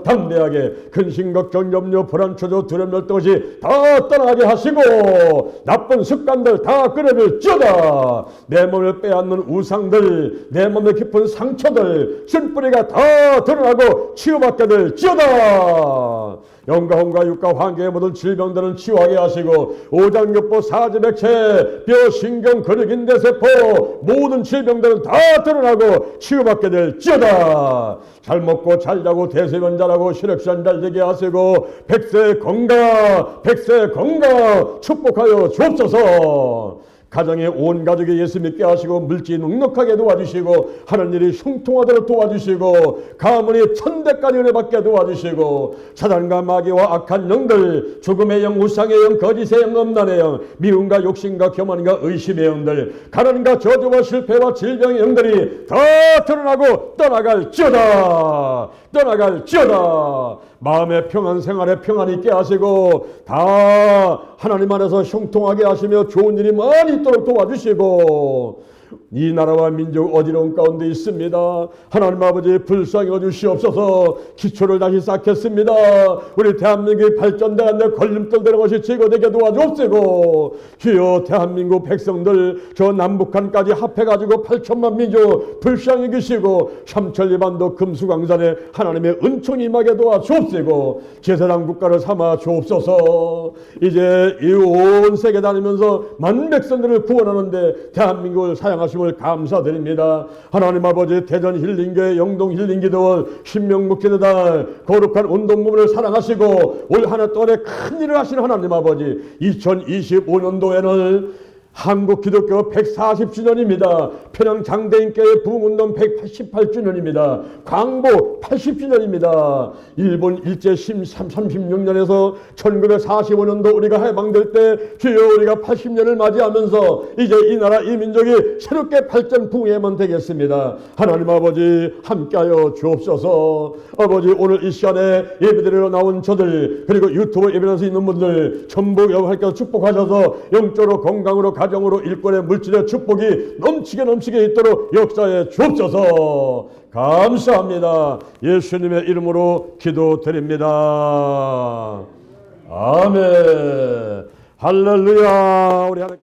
담대하게 근심 걱정 염려 불안 초조 두려움 열등 것이 다 떠나게 하시고 나쁜 습관들 다 끊어질지어다. 내 몸을 빼앗는 우상들 내 몸의 깊은 상처들 쓴뿌리가 다 드러나고 치유받게 될지어다. 영과 혼과 육과 환경의 모든 질병들은 치유하게 하시고 오장육부 사지백체 뼈 신경 근육 인대세포 모든 질병들은 다 드러나고 치유받게 될지어다. 잘 먹고 잘 자고 대세면 잘하고 혈액순환 잘 되게 하시고 백세 건강 축복하여 주옵소서. 가정에 온 가족이 예수 믿게 하시고 물질 넉넉하게 도와주시고 하는 일이 형통하도록 도와주시고 가문이 천대까지 은혜받게 도와주시고 사단과 마귀와 악한 영들 죽음의 영 우상의 영 거짓의 영 음란의 영 미움과 욕심과 교만과 의심의 영들 가난과 저주와 실패와 질병의 영들이 다 드러나고 떠나갈지어다. 마음의 평안 생활의 평안이 있게 하시고 다 하나님 안에서 형통하게 하시며 좋은 일이 많이 있도록 도와주시고 이 나라와 민족 어지러운 가운데 있습니다. 하나님 아버지 불쌍히 여주시옵소서. 기초를 다시 쌓겠습니다. 우리 대한민국이 발전되는데 걸림돌 되는 것이 제거되게 도와주옵시고 주여 대한민국 백성들 저 남북한까지 합해가지고 8천만 민족 불쌍히 계시고 삼천리반도 금수강산에 하나님의 은총이 임하게 도와주옵시고 제사장 국가를 삼아 주옵소서. 이제 이 온 세계 다니면서 많은 백성들을 구원하는데 대한민국을 사용하심을 감사드립니다. 하나님 아버지 대전 힐링교회 영동 힐링기도원 신명목기도단 거룩한 운동부문을 사랑하시고 올 한 해 동안에 큰 일을 하시는 하나님 아버지 2025년도에는 한국 기독교 140주년입니다. 평양 장대인교회 부흥운동 188주년입니다. 광보 80주년입니다. 일본 일제 36년에서 1945년도 우리가 해방될 때 주여 우리가 80년을 맞이하면서 이제 이 나라 이 민족이 새롭게 발전 부흥해만 되겠습니다. 하나님 아버지 함께하여 주옵소서. 아버지 오늘 이 시간에 예배드리러 나온 저들 그리고 유튜브 예배드리러 있는 분들 전부 여호와께서 축복하셔서 영적으로 건강으로 가정으로 일권의 물질의 축복이 넘치게 있도록 역사에 주옵소서. 감사합니다. 예수님의 이름으로 기도드립니다. 아멘. 할렐루야. 우리 하나님